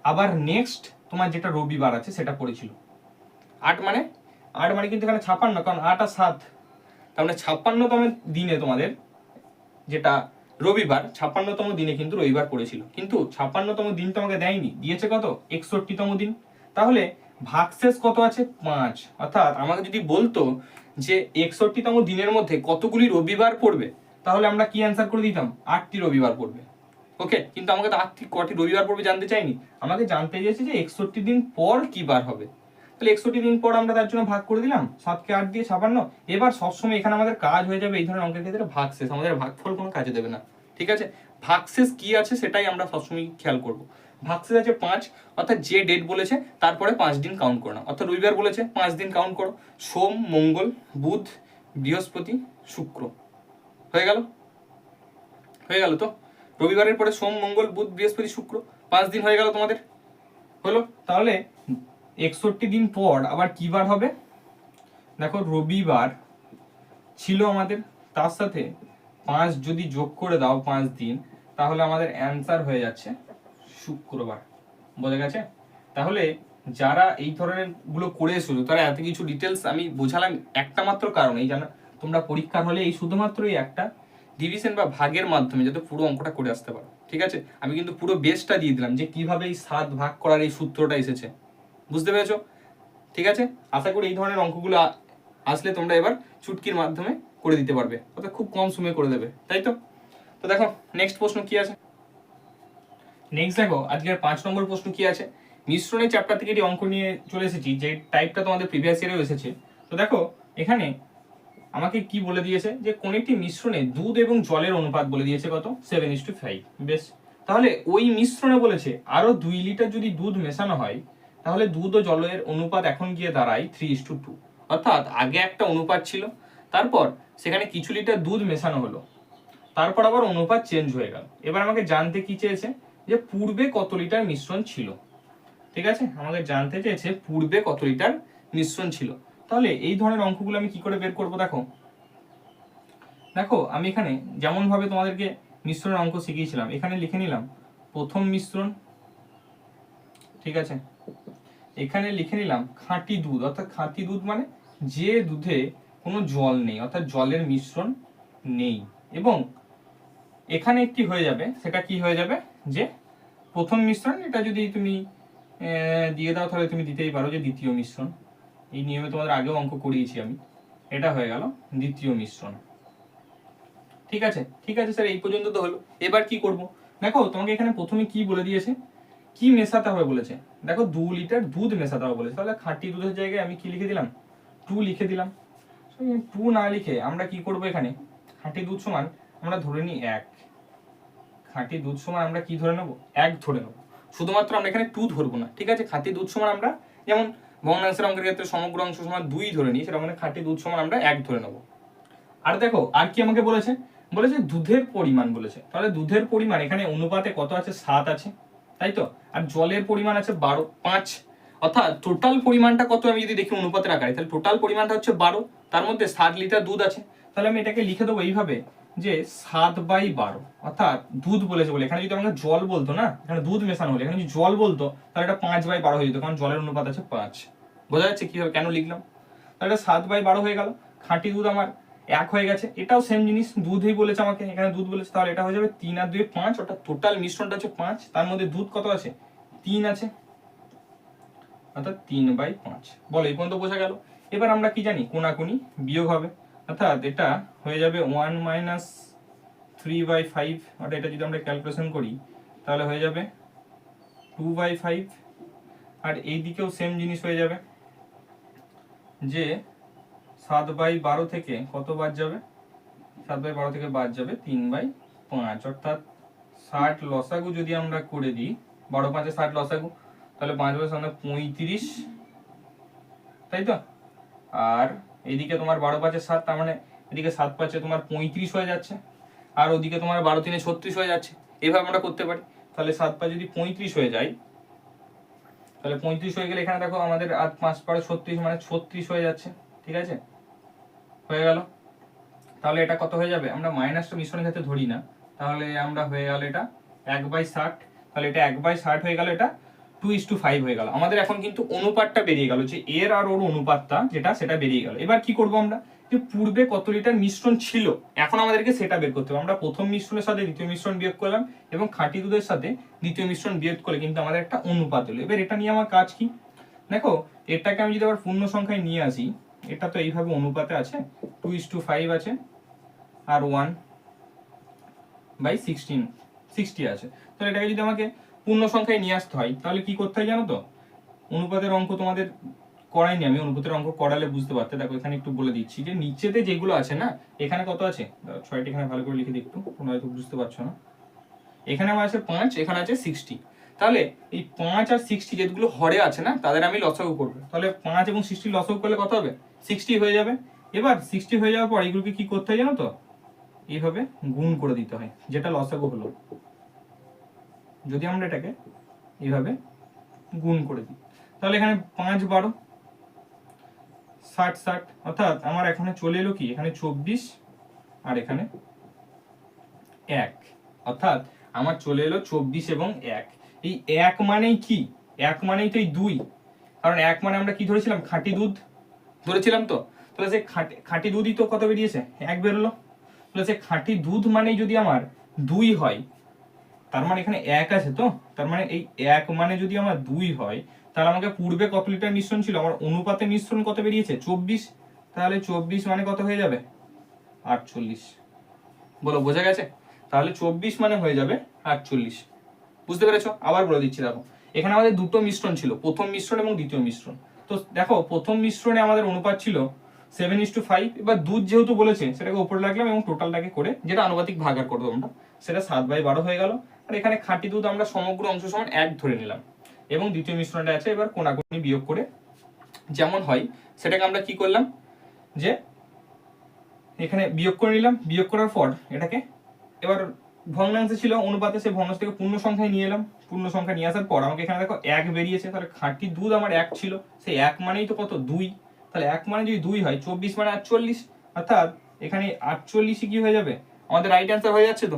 আবার নেক্সট তোমার যেটা রবিবার আছে সেটা পড়েছিল। 8 মানে কিন্তু এখানে 56, কারণ 8 আর 7, তার মানে 56তম দিনে তোমাদের যেটা রবিবার, 56তম দিনে কিন্তু রবিবার পড়েছিল, কিন্তু 56তম দিন তোমাকে দেয়নি, দিয়েছে কত? 61তম দিন। তাহলে ভাগশেষ কত আছে 5, অর্থাৎ আমাকে যদি বলতো যে 61তম দিনের মধ্যে কতগুলি রবিবার পড়বে, তাহলে আমরা কি অ্যান্সার করে দিতাম 8টি রবিবার পড়বে। ওকে, কিন্তু আমাকে তো 8টি কটি রবিবার পড়বে জানতে চাইনি, আমাকে জানতে চেয়েছে যে 61 দিন পর কি বার হবে। তাহলে 61 দিন পর আমরা তার জন্য ভাগ করে দিলাম 7কে 8 দিয়ে 56। এবার সবসময় এখানে আমাদের কাজ হয়ে যাবে এই ধরনের অঙ্কের ক্ষেত্রে ভাগশেষ, আমাদের ভাগফল কোনো কাজে দেবে না। ঠিক আছে, ভাগশেষ কি আছে সেটাই আমরা সবসময় খেয়াল করব। ভাগশেষ আছে 5, অর্থাৎ যে ডেট বলেছে তারপরে 5 দিন কাউন্ট করো না, অর্থাৎ রবিবার বলেছে 5 দিন কাউন্ট করো, সোম, মঙ্গল, বুধ, বৃহস্পতি, শুক্র। হয়ে গেল? হয়ে গেল তো? রবিবারের পরে সোম, মঙ্গল, বুধ, বৃহস্পতি, শুক্র, 5 দিন হয়ে গেল তোমাদের। হলো? তাহলে 61 দিন পর আবার কি বার হবে? দেখো রবিবার ছিল আমাদের, তার সাথে 5 যদি যোগ করে দাও 5 দিন, তাহলে আমাদের অ্যান্সার হয়ে যাচ্ছে শুক্রবার। বোঝা গেছে? তাহলে যারা এই ধরনের গুলো করে এসেছো তারা এত কিছু ডিটেলস আমি বোঝালাম একটা মাত্র কারণ, এই জানা তোমরা পরীক্ষার হলে এই শুধুমাত্র এই একটা ডিভিশন বা ভাগের মাধ্যমে যাতে পুরো অঙ্কটা করে আসতে পারো। ঠিক আছে, আমি কিন্তু পুরো বেসটা দিয়ে দিলাম যে কিভাবে এই 7 ভাগ করার এই সূত্রটা এসেছে। বুঝতে পেরেছো? ঠিক আছে, আশা করি এই ধরনের অঙ্কগুলো আসলে তোমরা এবার চুটকির মাধ্যমে করে দিতে পারবে, অর্থাৎ খুব কম সময়ে করে দেবে, তাই তো? তো দেখো নেক্সট প্রশ্ন কি আছে। নেক্সট দেখো আজকের 5 নম্বর প্রশ্ন কি আছে। মিশ্রণের চ্যাপ্টার থেকে একটি অঙ্ক নিয়ে চলে এসেছি, যে টাইপটা তোমাদের প্রিভিয়াস ইয়ারেও এসেছে। তো দেখো এখানে আমাকে কি বলে দিয়েছে যে কোন একটি মিশ্রণে দুধ এবং জলের অনুপাত বলে দিয়েছে কত 7:5। বেশ, তাহলে ওই মিশ্রণে বলেছে আরো 2 লিটার যদি দুধ মেশানো হয়, তাহলে দুধ ও জলের অনুপাত এখন গিয়ে দাঁড়ায় 3:2। অর্থাৎ আগে একটা অনুপাত ছিল, তারপর সেখানে কিছু লিটার দুধ মেশানো হলো, তারপর আবার অনুপাত চেঞ্জ হয়ে গেল। এবার আমাকে জানতে কি চেয়েছে যে পূর্বে কত লিটার মিশ্রণ ছিল। ঠিক আছে, আমাকে জানতে চেয়েছে পূর্বে কত লিটার মিশ্রণ ছিল। তাহলে এই ধরনের অঙ্কগুলো আমি কি করে বের করব? দেখো দেখো আমি এখানে যেমন ভাবে তোমাদেরকে মিশ্রণের অঙ্ক শিখিয়েছিলাম, এখানে লিখে নিলাম প্রথম মিশ্রণ। ঠিক আছে, এখানে লিখে নিলাম খাঁটি দুধ, অর্থাৎ খাঁটি দুধ মানে যে দুধে কোনো জল নেই, অর্থাৎ জলের মিশ্রণ নেই। এবং এখানে একটি হয়ে যাবে, সেটা কি হয়ে যাবে যে প্রথম মিশ্রণ, এটা যদি তুমি দিয়ে দাও তাহলে তুমি দিতেই পারো যে দ্বিতীয় মিশ্রণ। এই নিয়মে তোমাদের আগেও অঙ্ক করিয়েছি আমি, এটা হয়ে গেল দ্বিতীয় মিশ্রণ। ঠিক আছে, ঠিক আছে স্যার, এই পর্যন্ত তো হলো। এবার কি করব? দেখো তোমাকে এখানে প্রথমে কি বলে দিয়েছে, কি মেশাতে হবে বলেছে। দেখো 2 লিটার দুধ মেশাতে হবে বলেছে, তাহলে খাঁটি দুধের জায়গায় আমি কি লিখে দিলাম 2 লিখে দিলাম। 2 না লিখে আমরা কি করব, এখানে খাঁটি দুধ সমান আমরা ধরে নিই 1। খাঁটি দুধ সমান আমরা কি ধরে নেব 1 ধরে নেব, শুধুমাত্র আমরা এখানে 2 ধরবো না। ঠিক আছে, খাঁটি দুধ সমান আমরা যেমন ভগ্নাংশের অঙ্কের ক্ষেত্রে সমগ্র অংশ সমান 2 ধরে নিই, সেটা মানে খাঁটি দুধ সমান আমরা 1 ধরে নেব। আর দেখো আর কি আমাকে বলেছে, বলেছে দুধের পরিমাণ বলেছে, তাহলে দুধের পরিমাণ এখানে অনুপাতে কত আছে 7 আছে, তাই তো? আর জলের পরিমাণ আছে 5, অর্থাৎ টোটাল পরিমাণটা কত আমি যদি দেখি অনুপাতের আকারে, তাহলে টোটাল পরিমাণটা হচ্ছে 12, তার মধ্যে 7 লিটার দুধ আছে। তাহলে আমি এটাকে লিখে দেবো এইভাবে যে 7/12, অর্থাৎ দুধ বলেছে বলে, এখানে যদি আমাকে জল বলতো না, এখানে দুধ মেশানো হলে, এখানে যদি জল বলতো তাহলে এটা 5/12 হয়ে যেত, কারণ জলের অনুপাত আছে 5। বোঝা যাচ্ছে কিভাবে কেন লিখলাম? তাহলে 7/12 হয়ে গেল। খাঁটি দুধ আমার 1 হয়ে গেছে, এটাও সেম জিনিস, দুধই বলেছে আমাকে, এখানে দুধ বলেছে, তাহলে এটা হয়ে যাবে 3 আর 2 5, অর্থাৎ টোটাল মিশ্রণটা হচ্ছে 5, তার মধ্যে দুধ কত আছে 3 আছে, অর্থাৎ 3/5। বলো এই পর্যন্ত বোঝা গেল? এবার আমরা কি জানি কোনাকুনি বিয়োগ হবে, অর্থাৎ এটা হয়ে যাবে 1 - 3/5, অর্থাৎ এটা যদি আমরা ক্যালকুলেশন করি তাহলে হয়ে যাবে 2/5। আর এই দিকেও সেম জিনিস হয়ে যাবে যে 7/12 থেকে কত বাদ যাবে, 7/12 থেকে বাদ যাবে 3/5, অর্থাৎ 60 লসাগু যদি আমরা করে দিই, 12 5 60 লসাগু, তাহলে 5 বাই 35, তাই তো? আর এদিকে তোমার 12 5 7, তার মানে এদিকে 7 5 তোমার 35 হয়ে যাচ্ছে, আর ওদিকে তোমার 12 3 36 হয়ে যাচ্ছে। এভাবে আমরা করতে পারি। তাহলে 7 5 যদি 35 হয়ে যায়, তাহলে 35 হয়ে গেলে এখানে দেখো আমাদের 8 5 12 36, মানে 36 হয়ে যাচ্ছে। ঠিক আছে, হয়ে গেল। তাহলে এটা কত হয়ে যাবে, আমরা মাইনাসটা মিশ্রণের ক্ষেত্রে ধরি না, তাহলে আমরা হয়ে গেল এটা 1/60, তাহলে এটা 1/60 হয়ে গেল, এটা 2:5 হয়ে গেল। আমাদের এখন কিন্তু অনুপাতটা বেরিয়ে গেল, যে এর আর ওর অনুপাতটা যেটা সেটা বেরিয়ে গেল। এবার কি করব আমরা, যে পূর্বে কত লিটার মিশ্রণ ছিল এখন আমাদেরকে সেটা বের করতে হবে। আমরা প্রথম মিশ্রণের সাথে দ্বিতীয় মিশ্রণ বিয়োগ করলাম, এবং খাঁটি দুধের সাথে দ্বিতীয় মিশ্রণ বিয়োগ করলে কিন্তু আমাদের একটা অনুপাত হলো। এবার এটা নিয়ে আমার কাজ কি, দেখো এটাকে আমি যদি আবার পূর্ণ সংখ্যায় নিয়ে আসি, এটা তো এইভাবে অনুপাতে আছে, 2:5 আছে আর 1/60 আছে। তাহলে এটাকে যদি আমাকে পূর্ণ সংখ্যায় নিয়ে আসতে হয় তাহলে কি করতে হয় জানো তো? অনুপাতের অঙ্ক তোমাদের করাইনি আমি, অনুপাতের অঙ্ক করালে বুঝতে পারতে। দেখো এখানে একটু বলে দিচ্ছি যে নিচেতে যেগুলো আছে না, এখানে কত আছে, 6টি এখানে ভালো করে লিখে দিই একটু, তোমরা হয়তো বুঝতে পারছো না। এখানে আমার আছে 5, এখানে আছে 60। তাহলে এই 5 আর 60 যেগুলো হরে আছে না, তাদের আমি লসাগু করবো। তাহলে 5 এবং 60 লসাগু করলে কত হবে? 60 হয়ে যাবে। এবার 60 হয়ে যাওয়ার পর এইগুলোকে কি করতে হয় জানো তো? এইভাবে গুণ করে দিতে হয়, যেটা লসাগু হলো। যদি আমরা এটাকে এইভাবে গুণ করে দিই তাহলে এখানে 5 12 60 60, অর্থাৎ আমার এখানে চলে এলো কি, এখানে 24 আর এখানে 1, অর্থাৎ আমার চলে এলো 24 এবং 1। এই 1 মানেই কি? 1 মানেই তো এই 2, কারণ 1 মানে আমরা কি ধরেছিলাম? খাঁটি দুধ ধরেছিলাম। তো তাহলে সেই খাঁটি দুধই তো কত বেরিয়েছে? 1 বেরোলো। তাহলে সেই খাঁটি দুধ মানেই যদি আমার 2 হয়, তার মানে এখানে 1 আছে, তো তার মানে এই 1 মানে যদি আমার 2 হয়, তাহলে আমাকে পূর্বে কত লিটার মিশ্রণ ছিল? আমার অনুপাতে মিশ্রণ কত বেরিয়েছে? 24। তাহলে 24 মানে কত হয়ে যাবে? 48। বলো বোঝা গেছে? তাহলে 24 মানে হয়ে যাবে 48। বুঝতে পেরেছো? আবার বলে দিচ্ছি, দেখো এখানে আমাদের দুটো মিশ্রণ ছিল, প্রথম মিশ্রণ এবং দ্বিতীয় মিশ্রণ। তো দেখো প্রথম মিশ্রণে আমাদের অনুপাত ছিল 7:5। এবার দুধ যেহেতু বলেছে সেটাকে উপরে রাখলাম এবং টোটালটাকে করে, যেটা আনুপাতিক ভাগার করবো আমরা, সেটা 7/12 হয়ে গেল। আর এখানে খাঁটি দুধ আমরা সমগ্র অংশ সমান 1 ধরে নিলাম, এবং দ্বিতীয় মিশ্রণটা আছে। এবার কোনাকুনি বিয়োগ করে যেমন হয় সেটাকে আমরা কি করলাম, যে এখানে বিয়োগ করে নিলাম। বিয়োগ করার পর এটাকে এবার ভগ্নাংশে ছিল অনুপাতে, সেই ভগ্নাংশ থেকে পূর্ণ সংখ্যায় নিয়ে এলাম। পূর্ণ সংখ্যা নিয়ে আসার পর আমাকে এখানে দেখো 1 বেরিয়েছে। তাহলে খাঁটি দুধ আমার 1 ছিল, সেই 1 মানেই তো কত? 2। তাহলে 1 মানে যদি 2 হয়, 24 মানে 48, অর্থাৎ এখানে 48 কি হয়ে যাবে? আমাদের রাইট অ্যান্সার হয়ে যাচ্ছে। তো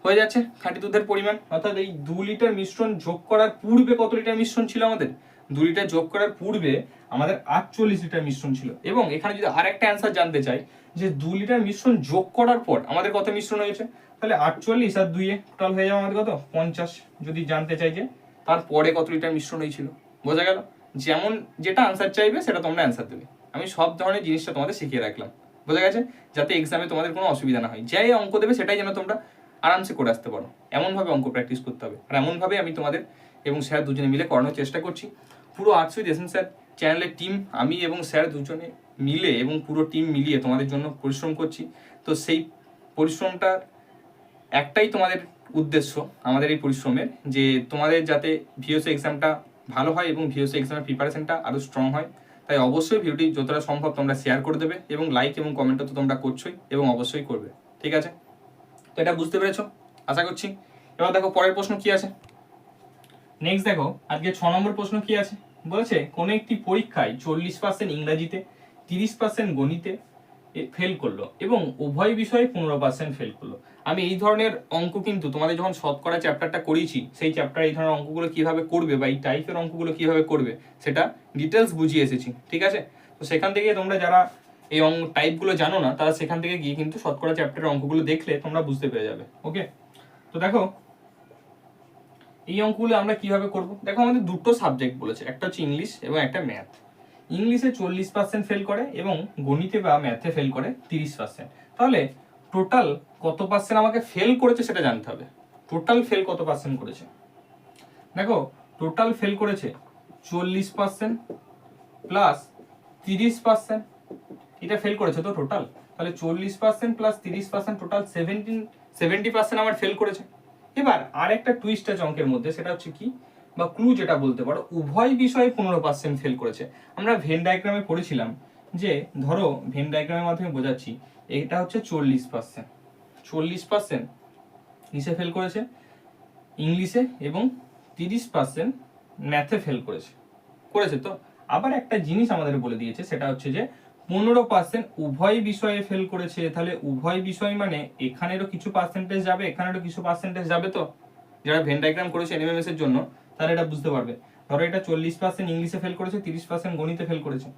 হয়ে যাচ্ছে খাঁটি দুধের পরিমাণ, অর্থাৎ এই 2 লিটার মিশ্রণ যোগ করার পূর্বে কত লিটার মিশ্রণ ছিল আমাদের? 2 লিটার যোগ করার পূর্বে আমাদের 48 লিটার মিশ্রণ ছিল। এবং এখানে যদি আরেকটা অ্যান্সার জানতে চাই যে 2 লিটার মিশ্রণ যোগ করার পর আমাদের কত মিশ্রণ হয়েছে, তাহলে 48 আর 2 টোটাল হয়ে যাবে আমাদের কত? 50। যদি জানতে চাই যে তারপরে কত লিটার মিশ্রণ হয়েছিল, বোঝা গেল? যেমন যেটা আনসার চাইবে সেটা তোমরা অ্যান্সার দেবে। আমি সব ধরনের জিনিসটা তোমাদের শিখিয়ে রাখলাম, বোঝা গেছে? যাতে এক্সামে তোমাদের কোনো অসুবিধা না হয়, যাই অঙ্ক দেবে সেটাই যেন তোমরা আরামসে করে আসতে পারো। এমনভাবে অঙ্ক প্র্যাকটিস করতে হবে, আর এমনভাবে আমি তোমাদের এবং স্যার দুজনে মিলে করানোর চেষ্টা করছি। পুরো আর্টস উইথ এসএন স্যার চ্যানেলের টিম, আমি এবং স্যার দুজনে মিলে এবং পুরো টিম মিলিয়ে তোমাদের জন্য পরিশ্রম করছি। তো সেই পরিশ্রমটার একটাই তোমাদের উদ্দেশ্য, আমাদের এই পরিশ্রমের, যে তোমাদের যাতে ভিওসি এক্সামটা ভালো হয় এবং ভিওসি এক্সামের প্রিপারেশনটা আরও স্ট্রং হয়। তাই অবশ্যই ভিডিওটি যতটা সম্ভব তোমরা শেয়ার করে দেবে, এবং লাইক এবং কমেন্টও তো তোমরা করছোই এবং অবশ্যই করবে, ঠিক আছে? তো এটা বুঝতে পেরেছো আশা করছি। এবার দেখো পরের প্রশ্ন কি আছে। নেক্সট দেখো আজকে 6 নম্বর প্রশ্ন কি আছে। বলেছে কোনো একটি পরীক্ষায় 40% ইংরাজিতে, 30% গণিতে ফেল করলো এবং উভয় বিষয়ে 15% ফেল করলো। আমি এই ধরনের অঙ্ক কিন্তু তোমাদের যখন শতকরা চ্যাপ্টারটা করিয়েছি, সেই চ্যাপ্টার এই ধরনের অঙ্কগুলো কিভাবে করবে বা এই টাইপের অঙ্কগুলো কিভাবে করবে সেটা ডিটেলস বুঝিয়ে এসেছি, ঠিক আছে? তো সেখান থেকে তোমরা যারা এই টাইপগুলো জানো না, তারা সেখান থেকে গিয়ে কিন্তু শতকরা চ্যাপ্টারের অঙ্কগুলো দেখলে তোমরা বুঝতে পেরে যাবে। ওকে, তো দেখো এই অঙ্কগুলো আমরা কিভাবে করব। দেখো আমাদের দুটো সাবজেক্ট বলেছে, একটা হচ্ছে ইংলিশ এবং একটা ম্যাথ। ইংলিশে 40% ফেল করে এবং গণিতে বা ম্যাথে ফেল করে 30%। তাহলে টোটাল কত পার্সেন্ট আমাকে ফেল করেছে সেটা জানতে হবে। টোটাল ফেল কত পার্সেন্ট করেছে? দেখো টোটাল ফেল করেছে 40% প্লাস 30%। এটা ফেল করেছে তো টোটাল, তাহলে 40% প্লাস 30% টোটাল 70% আমার ফেল করেছে। এবার আরেকটা টুইস্ট আছে অঙ্কের মধ্যে, সেটা হচ্ছে কি বা ক্লু যেটা বলতে পারো, উভয় বিষয়ে 15% ফেল করেছে। আমরা ভেন ডায়াগ্রামে পড়েছিলাম যে ধরো ভেন ডায়াগ্রামের মাধ্যমে বোঝাচ্ছি, এটা হচ্ছে 40% কিসে ফেল করেছে? ইংলিশে, এবং 30% ম্যাথে ফেল করেছে। তো আবার একটা জিনিস আমাদের বলে দিয়েছে, সেটা হচ্ছে যে 15% উভয় বিষয়ে ফেল করেছে। তাহলে উভয় বিষয় মানে এখানেরও কিছু পার্সেন্টেজ যাবে, এখানেরও কিছু পার্সেন্টেজ যাবে। তো যারা ভেন ডায়াগ্রাম করেছে এনএমএমএস এর জন্য তারা এটা বুঝতে পারবে। ধরো এটা 40% ইংলিশে ফেল করেছে, 30% গণিতে ফেল করেছে,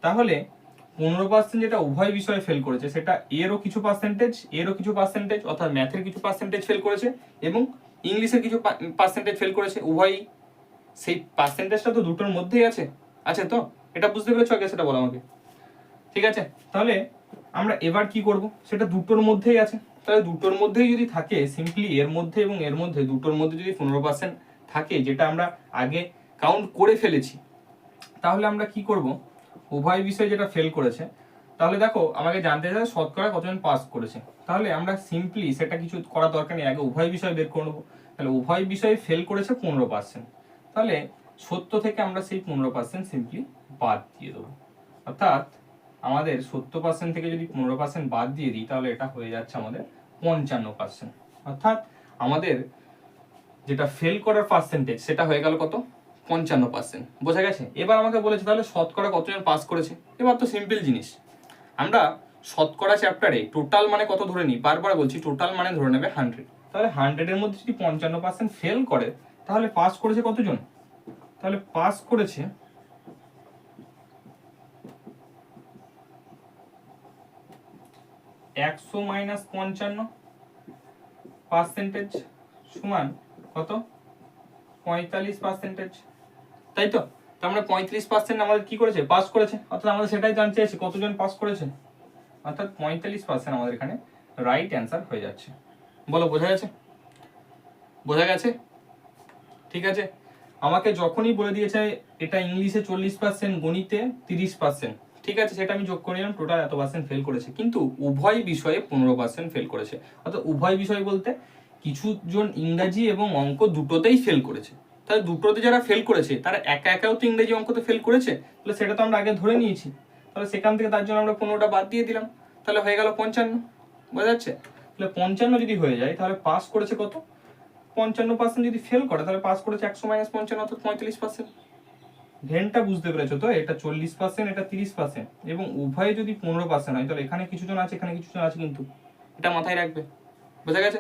তাহলে 15% যেটা উভয় বিষয়ে ফেল করেছে সেটা এরও কিছু পার্সেন্টেজ, অর্থাৎ ম্যাথের কিছু পার্সেন্টেজ ফেল করেছে এবং ইংলিশের কিছু পার্সেন্টেজ ফেল করেছে। উভয়ই সেই পার্সেন্টেজটা তো দুটোর মধ্যেই আছে তো, এটা বুঝতে পেরেছো আগে সেটা বলো আমাকে। ঠিক আছে, তাহলে আমরা এবার কি করব, সেটা দুটোর মধ্যেই আছে, তাহলে দুটোর মধ্যেই যদি থাকে, সিম্পলি এর মধ্যে এবং এর মধ্যে দুটোর মধ্যে যদি 15% থাকে, যেটা আমরা আগে কাউন্ট করে ফেলেছি, তাহলে আমরা কি করব, উভয় বিষয় যেটা ফেল করেছে, তাহলে দেখো আমাকে জানতে চাই শতকরা কতজন পাস করেছে, তাহলে আমরা সিম্পলি সেটা কিছু করার দরকার নেই, আগে উভয় বিষয় বের করে নেবো। তাহলে উভয় বিষয়ে ফেল করেছে 15%, তাহলে 70 থেকে আমরা সেই 15% সিম্পলি বাদ দিয়ে দেবো, অর্থাৎ আমাদের 70% থেকে যদি 15% বাদ দিয়ে দিই, তাহলে এটা হয়ে যাচ্ছে আমাদের 55%, অর্থাৎ আমাদের যেটা ফেল করার পার্সেন্টেজ সেটা হয়ে গেল কত, 55%। বোঝা গেছে? এবার আমাকে বলেছে তাহলে শতকরা কতজন পাস করেছে। এবার তো সিম্পল জিনিস, আমরা শতকরা চ্যাপ্টারে টোটাল মানে কত ধরে নিই, বারবার বলছি টোটাল মানে ধরে নেবে 100, তাহলে 100-এর মধ্যে যদি 55% ফেল করে, তাহলে পাস করেছে কতজন, তাহলে পাস করেছে 100 - 55% সমান কত, 45%, তাই তো? তার মানে 35% আমাদের কি করেছে, পাস করেছে, অর্থাৎ আমাদের সেটাই জানতে চাইছে কতজন পাস করেছে, অর্থাৎ 45% আমাদের এখানে রাইট অ্যান্সার হয়ে যাচ্ছে। বলো বোঝা গেছে? বোঝা গেছে? ঠিক আছে, আমাকে যখনই বলে দিয়েছে এটা ইংলিশে 40%, গণিতে 30%, ঠিক আছে, সেটা আমি যোগ করে নিলাম, টোটাল এত পার্সেন্ট ফেল করেছে, কিন্তু উভয় বিষয়ে 15% ফেল করেছে। অর্থাৎ উভয় বিষয় বলতে কিছু জন ইংরাজি এবং অঙ্ক দুটোতেই ফেল করেছে, তাহলে দুটোতে যারা ফেল করেছে তারা একা একাও তো ইংরেজি অঙ্কতে ফেল করেছে, তাহলে সেটা তো আমরা আগে ধরে নিয়েছি, তাহলে সেখান থেকে তার জন্য আমরা 15টা বাদ দিয়ে দিলাম, তাহলে হয়ে গেল 55। বোঝা যাচ্ছে? তাহলে 55 যদি হয়ে যায়, তাহলে পাস করেছে কত, 55% যদি ফেল করে, তাহলে পাস করেছে 100 - 55, অর্থাৎ 45%। ভেনটা বুঝতে পেরেছো তো? এটা 40%, এটা 30%, এবং উভয়ে যদি 15% হয়, তাহলে এখানে কিছু জন আছে, এখানে কিছু জন আছে, কিন্তু এটা মাথায় রাখবে। বোঝা গেছে?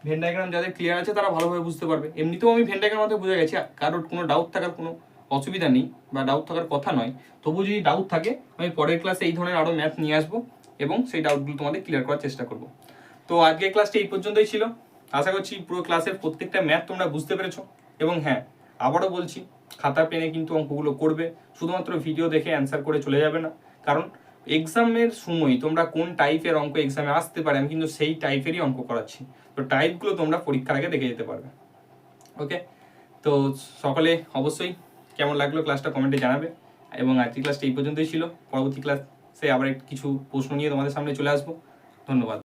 ভেন ডায়াগ্রাম যাদের ক্লিয়ার আছে তারা ভালোভাবে বুঝতে পারবে। এমনিতেও আমি ভেন ডায়াগ্রাম মাথায় বুঝে গেছি, কারোর কোনো ডাউট থাকার কোনো অসুবিধা নেই, বা ডাউট থাকার কথা নয়। তবু যদি ডাউট থাকে, আমি পরের ক্লাসে এই ধরনের আরো ম্যাথ নিয়ে আসবো এবং সেই ডাউটগুলো তোমাদের ক্লিয়ার করার চেষ্টা করব। তো আজকের ক্লাসটি এই পর্যন্তই ছিল। আশা করছি পুরো ক্লাসের প্রত্যেকটা ম্যাথ তোমরা বুঝতে পেরেছো, এবং হ্যাঁ, আবারও বলছি, খাতা পেনে কিন্তু অঙ্কগুলো করবে, শুধুমাত্র ভিডিও দেখে অ্যান্সার করে চলে যাবে না, কারণ এক্সামের সময় তোমরা কোন টাইপের অঙ্ক এক্সামে আসতে পারে, আমি কিন্তু সেই টাইপেরই অঙ্ক করাচ্ছি, তো টাইপগুলো তোমরা পরীক্ষার আগে দেখে যেতে পারবে। ওকে, তো সকলে অবশ্যই কেমন লাগলো ক্লাসটা কমেন্টে জানাবে, এবং আজকের ক্লাসটা এই পর্যন্তই ছিল। পরবর্তী ক্লাসে আবার কিছু প্রশ্ন নিয়ে তোমাদের সামনে চলে আসবো। ধন্যবাদ।